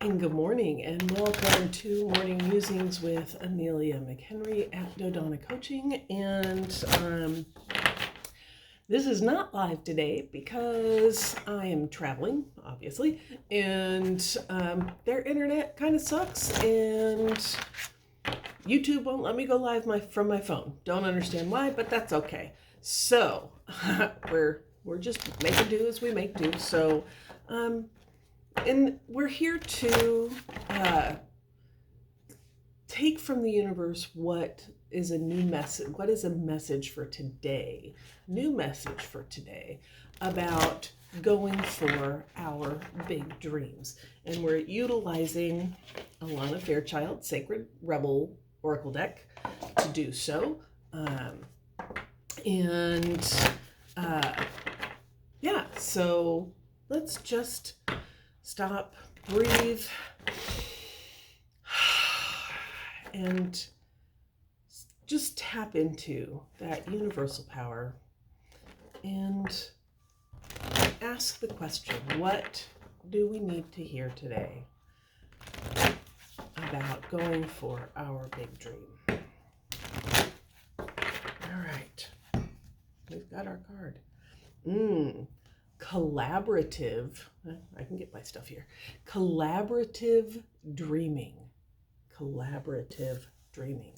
And good morning, and welcome to Morning Musings with Amelia McHenry at Dodona Coaching. And this is not live today because I am traveling, obviously, and their internet kind of sucks, and YouTube won't let me go live from my phone. Don't understand why, but that's okay. So we're just making do as we make do. So. And we're here to take from the universe what is a new message. What is a message for today? New message for today about going for our big dreams. And we're utilizing Alana Fairchild Sacred Rebel Oracle deck to do so. So let's just stop, breathe, and just tap into that universal power and ask the question, what do we need to hear today about going for our big dream? All right, we've got our card. Collaborative, I can get my stuff here. Collaborative dreaming. Collaborative dreaming.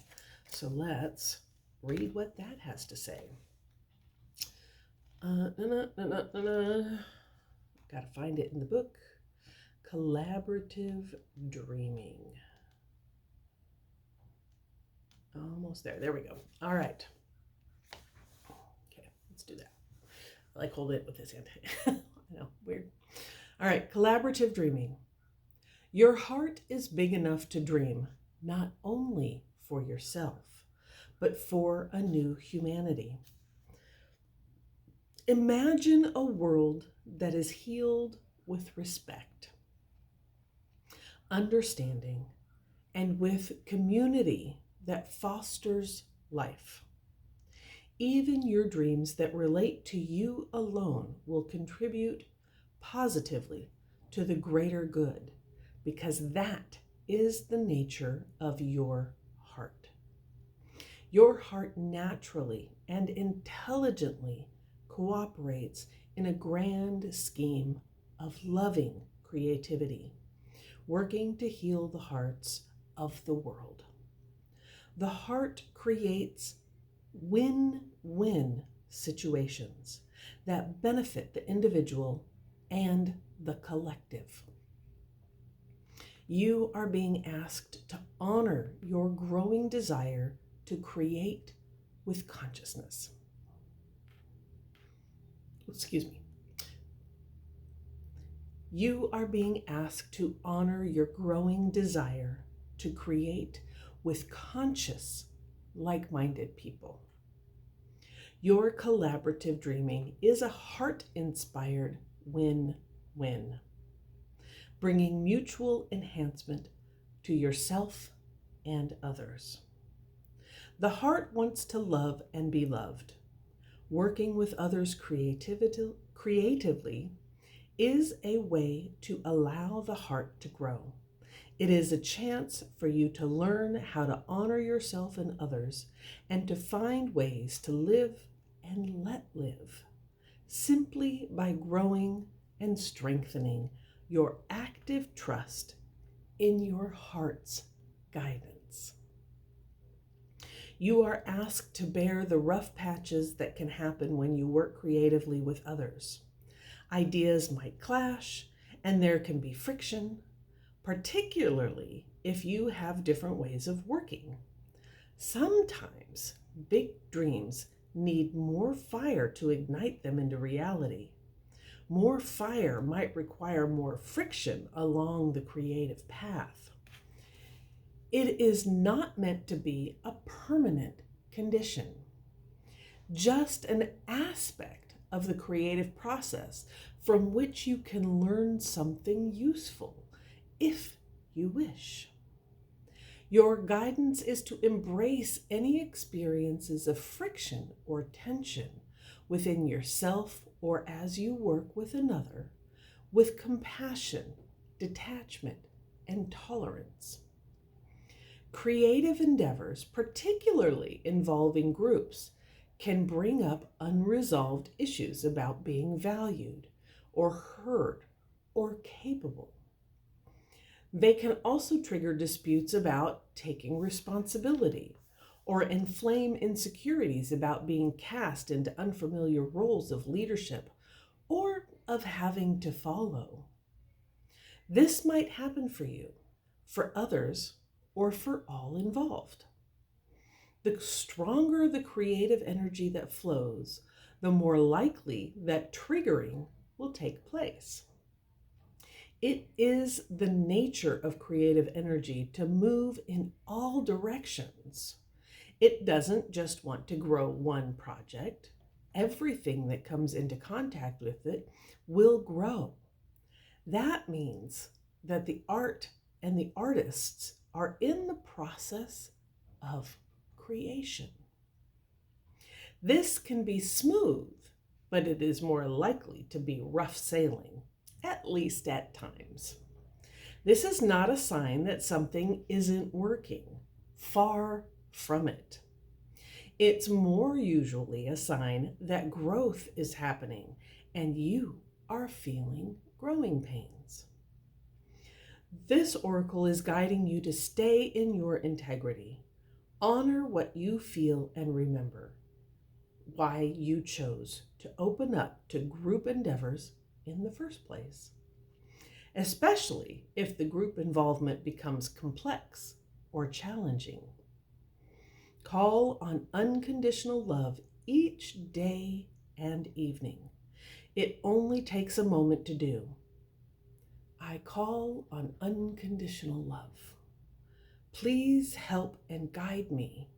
So let's read what that has to say. Gotta find it in the book. Collaborative dreaming. Almost there. There we go. All right. Okay, let's do that. I like hold it with this hand. I know, weird. All right, collaborative dreaming. Your heart is big enough to dream, not only for yourself, but for a new humanity. Imagine a world that is healed with respect, understanding, and with community that fosters life. Even your dreams that relate to you alone will contribute positively to the greater good, because that is the nature of your heart. Your heart naturally and intelligently cooperates in a grand scheme of loving creativity, working to heal the hearts of the world. The heart creates win-win situations that benefit the individual and the collective. You are being asked to honor your growing desire to create with consciousness. Excuse me. You are being asked to honor your growing desire to create with conscious, like-minded people. Your collaborative dreaming is a heart-inspired win-win, bringing mutual enhancement to yourself and others. The heart wants to love and be loved. Working with others creatively is a way to allow the heart to grow. It is a chance for you to learn how to honor yourself and others and to find ways to live and let live, simply by growing and strengthening your active trust in your heart's guidance. You are asked to bear the rough patches that can happen when you work creatively with others. Ideas might clash, and there can be friction, particularly if you have different ways of working. Sometimes big dreams need more fire to ignite them into reality. More fire might require more friction along the creative path. It is not meant to be a permanent condition, just an aspect of the creative process from which you can learn something useful if you wish. Your guidance is to embrace any experiences of friction or tension within yourself or as you work with another with compassion, detachment, and tolerance. Creative endeavors, particularly involving groups, can bring up unresolved issues about being valued or heard or capable. They can also trigger disputes about taking responsibility or inflame insecurities about being cast into unfamiliar roles of leadership or of having to follow. This might happen for you, for others, or for all involved. The stronger the creative energy that flows, the more likely that triggering will take place. It is the nature of creative energy to move in all directions. It doesn't just want to grow one project. Everything that comes into contact with it will grow. That means that the art and the artists are in the process of creation. This can be smooth, but it is more likely to be rough sailing, at least at times. This is not a sign that something isn't working. Far from it. It's more usually a sign that growth is happening and you are feeling growing pains. This oracle is guiding you to stay in your integrity. Honor what you feel and remember why you chose to open up to group endeavors in the first place, especially if the group involvement becomes complex or challenging. Call on unconditional love each day and evening. It only takes a moment to do. I call on unconditional love. Please help and guide me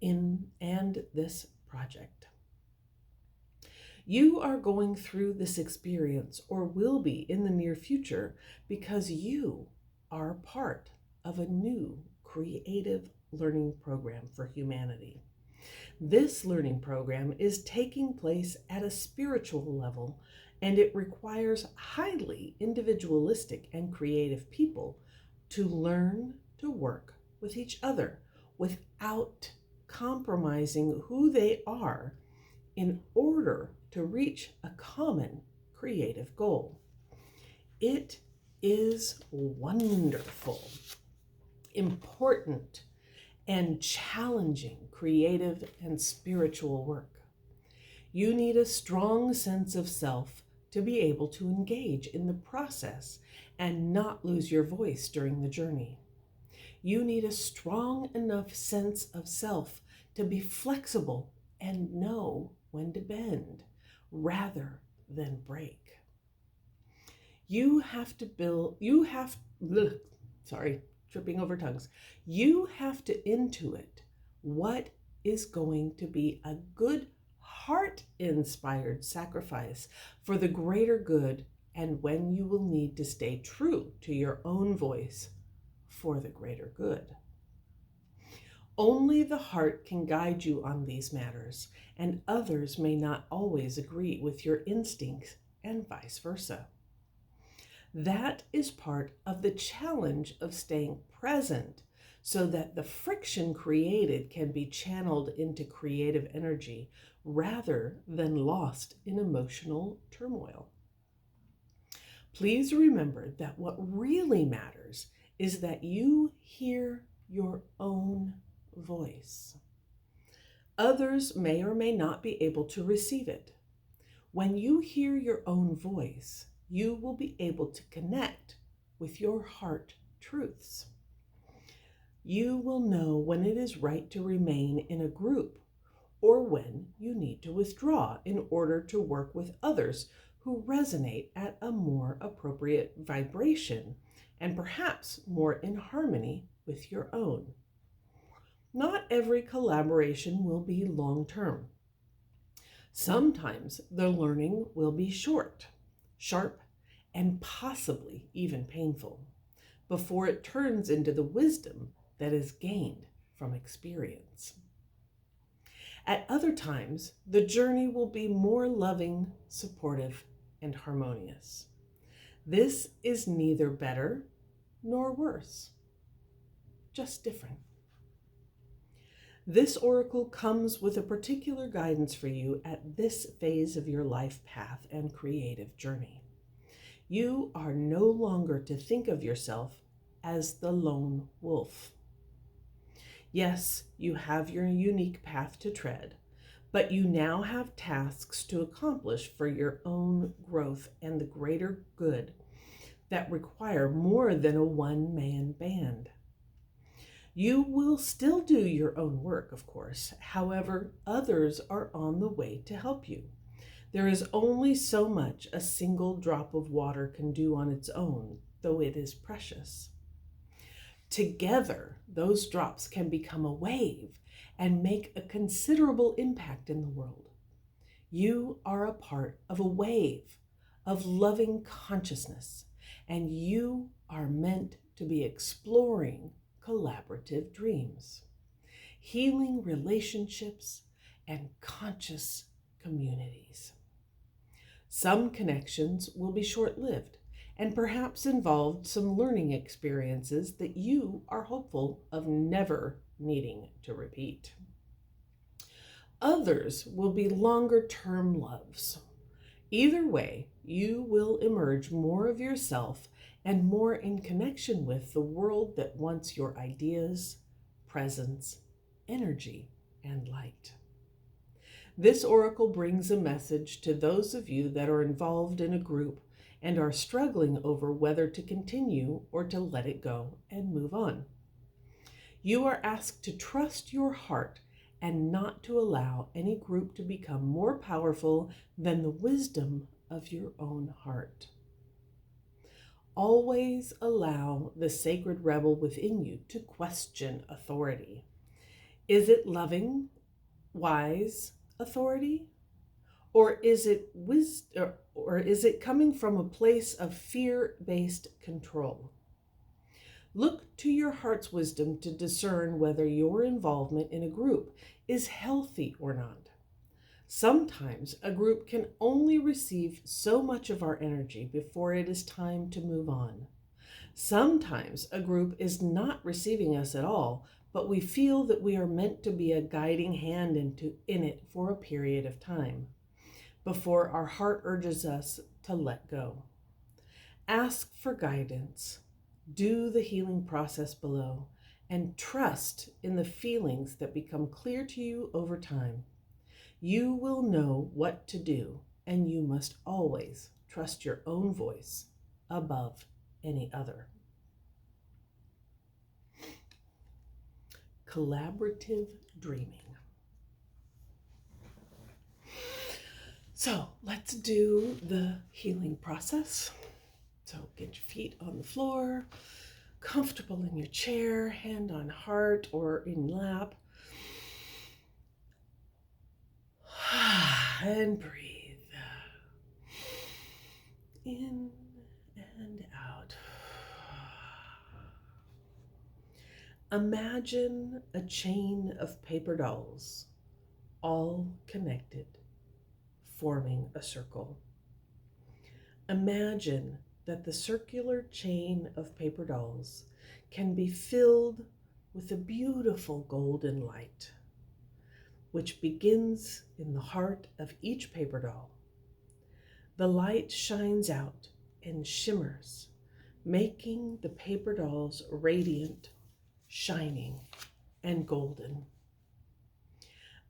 in this project. You are going through this experience or will be in the near future because you are part of a new creative learning program for humanity. This learning program is taking place at a spiritual level, and it requires highly individualistic and creative people to learn to work with each other without compromising who they are in order to reach a common creative goal. It is wonderful, important, and challenging creative and spiritual work. You need a strong sense of self to be able to engage in the process and not lose your voice during the journey. You need a strong enough sense of self to be flexible and know when to bend rather than break. You have to tripping over tongues. You have to intuit what is going to be a good heart-inspired sacrifice for the greater good and when you will need to stay true to your own voice for the greater good. Only the heart can guide you on these matters, and others may not always agree with your instincts and vice versa. That is part of the challenge of staying present so that the friction created can be channeled into creative energy rather than lost in emotional turmoil. Please remember that what really matters is that you hear your own voice. Others may or may not be able to receive it. When you hear your own voice, you will be able to connect with your heart truths. You will know when it is right to remain in a group or when you need to withdraw in order to work with others who resonate at a more appropriate vibration and perhaps more in harmony with your own. Not every collaboration will be long-term. Sometimes the learning will be short, sharp, and possibly even painful before it turns into the wisdom that is gained from experience. At other times, the journey will be more loving, supportive, and harmonious. This is neither better nor worse, just different. This oracle comes with a particular guidance for you at this phase of your life path and creative journey. You are no longer to think of yourself as the lone wolf. Yes, you have your unique path to tread, but you now have tasks to accomplish for your own growth and the greater good that require more than a one-man band. You will still do your own work, of course. However, others are on the way to help you. There is only so much a single drop of water can do on its own, though it is precious. Together, those drops can become a wave and make a considerable impact in the world. You are a part of a wave of loving consciousness, and you are meant to be exploring collaborative dreams, healing relationships, and conscious communities. Some connections will be short-lived and perhaps involve some learning experiences that you are hopeful of never needing to repeat. Others will be longer-term loves. Either way, you will emerge more of yourself and more in connection with the world that wants your ideas, presence, energy, and light. This oracle brings a message to those of you that are involved in a group and are struggling over whether to continue or to let it go and move on. You are asked to trust your heart and not to allow any group to become more powerful than the wisdom of your own heart. Always allow the sacred rebel within you to question authority. Is it loving, wise authority? Or is it coming from a place of fear-based control? Look to your heart's wisdom to discern whether your involvement in a group is healthy or not. Sometimes a group can only receive so much of our energy before it is time to move on. Sometimes a group is not receiving us at all, but we feel that we are meant to be a guiding hand in it for a period of time, before our heart urges us to let go. Ask for guidance. Do the healing process below and trust in the feelings that become clear to you over time. You will know what to do, and you must always trust your own voice above any other. Collaborative dreaming. So let's do the healing process. So get your feet on the floor, comfortable in your chair, hand on heart or in lap. And breathe. In and out. Imagine a chain of paper dolls, all connected, forming a circle. Imagine that the circular chain of paper dolls can be filled with a beautiful golden light, which begins in the heart of each paper doll. The light shines out and shimmers, making the paper dolls radiant, shining, and golden.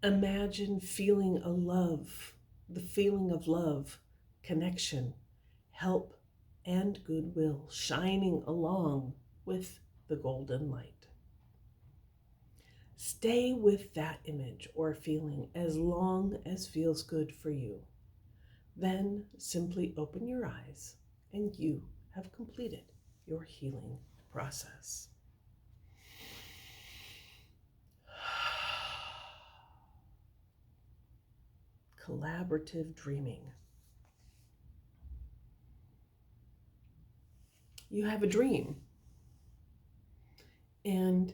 Imagine feeling the feeling of love, connection, help, and goodwill shining along with the golden light. Stay with that image or feeling as long as feels good for you. Then simply open your eyes and you have completed your healing process. Collaborative dreaming. You have a dream, and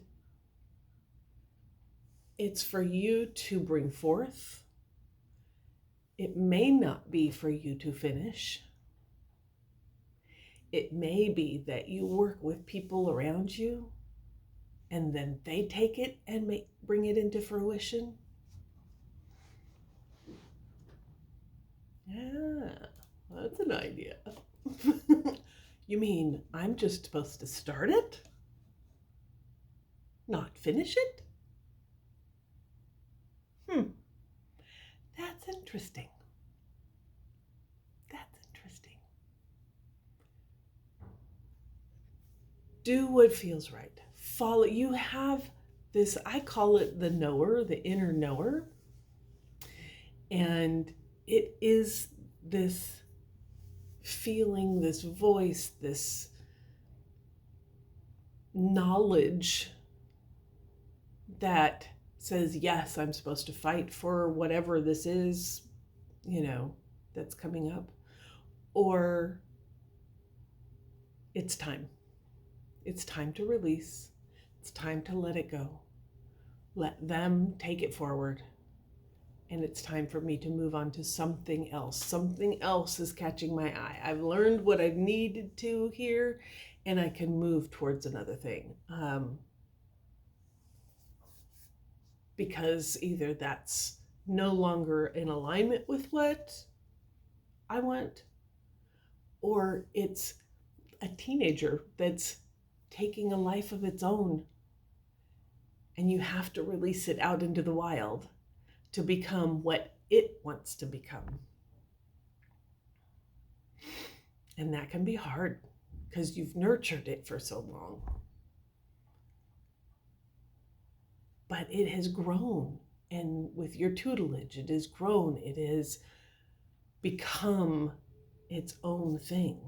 it's for you to bring forth. It may not be for you to finish. It may be that you work with people around you and then they take it and bring it into fruition. Yeah, that's an idea. You mean I'm just supposed to start it? Not finish it? That's interesting. That's interesting. Do what feels right. Follow. You have this, I call it the knower, the inner knower. And it is this feeling, this voice, this knowledge that says, yes, I'm supposed to fight for whatever this is, that's coming up. Or it's time. It's time to release. It's time to let it go. Let them take it forward. And it's time for me to move on to something else. Something else is catching my eye. I've learned what I've needed to here, and I can move towards another thing. Because either that's no longer in alignment with what I want, or it's a teenager that's taking a life of its own, and you have to release it out into the wild to become what it wants to become. And that can be hard because you've nurtured it for so long. But it has grown, and with your tutelage, it has grown. It has become its own thing.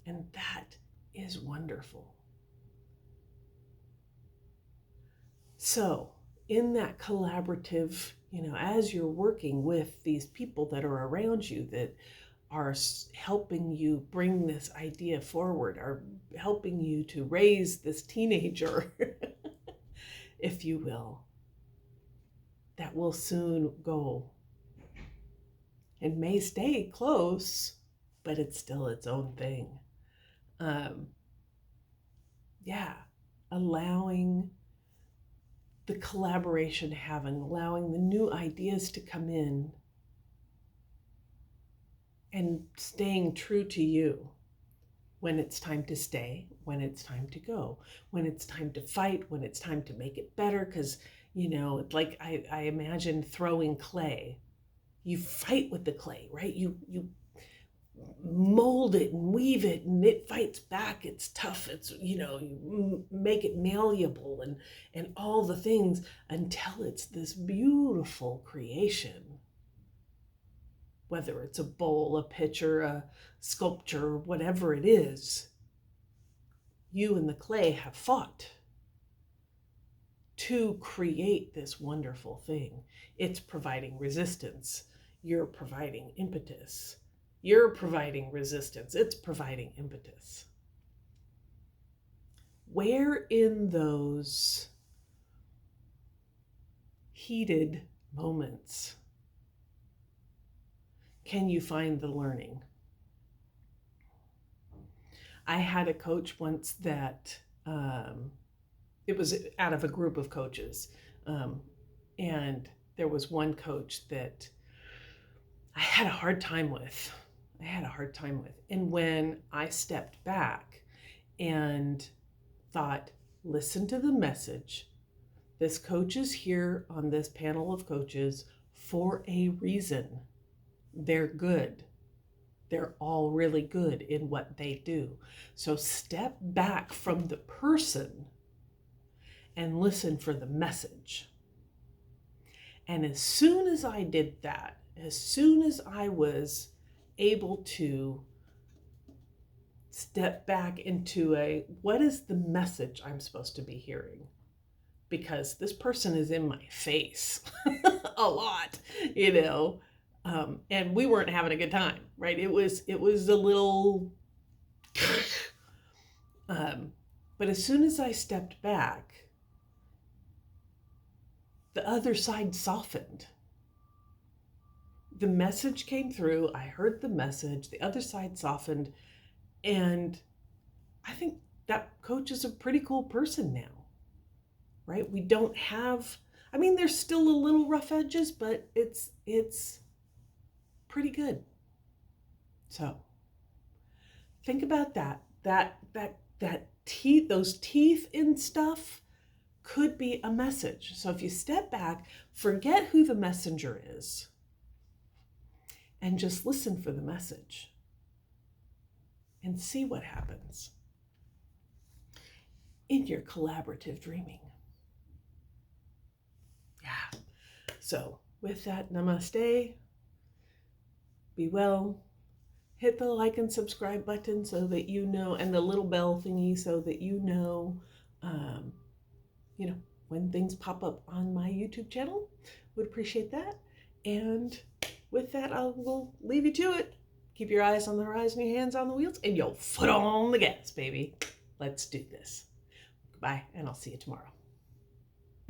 And that is wonderful. So, in that collaborative, as you're working with these people that are around you that are helping you bring this idea forward, are helping you to raise this teenager, if you will, that will soon go and may stay close, but it's still its own thing. Allowing the collaboration allowing the new ideas to come in, and staying true to you when it's time to stay, when it's time to go, when it's time to fight, when it's time to make it better. Because, like I imagine throwing clay. You fight with the clay, right? You mold it and weave it, and it fights back. It's tough. It's, you make it malleable and all the things until it's this beautiful creation. Whether it's a bowl, a pitcher, a sculpture, whatever it is, you and the clay have fought to create this wonderful thing. It's providing resistance. You're providing impetus. You're providing resistance. It's providing impetus. Where in those heated moments can you find the learning? I had a coach once that it was out of a group of coaches. And there was one coach that I had a hard time with. And when I stepped back and thought, listen to the message. This coach is here on this panel of coaches for a reason. They're good. They're all really good in what they do. So step back from the person and listen for the message. And as soon as I did that, as soon as I was able to step back into what is the message I'm supposed to be hearing? Because this person is in my face a lot, and we weren't having a good time, right? It was a little, but as soon as I stepped back, the other side softened. The message came through. I heard the message. The other side softened. And I think that coach is a pretty cool person now, right? We don't have, I mean, there's still a little rough edges, but it's pretty good. So think about that. That teeth, those teeth in stuff could be a message. So if you step back, forget who the messenger is, and just listen for the message and see what happens in your collaborative dreaming. Yeah. So with that, namaste. Be well. Hit the like and subscribe button so that you know, and the little bell thingy so that you know, when things pop up on my YouTube channel. Would appreciate that. And with that, I will leave you to it. Keep your eyes on the horizon, your hands on the wheels, and your foot on the gas, baby. Let's do this. Goodbye, and I'll see you tomorrow.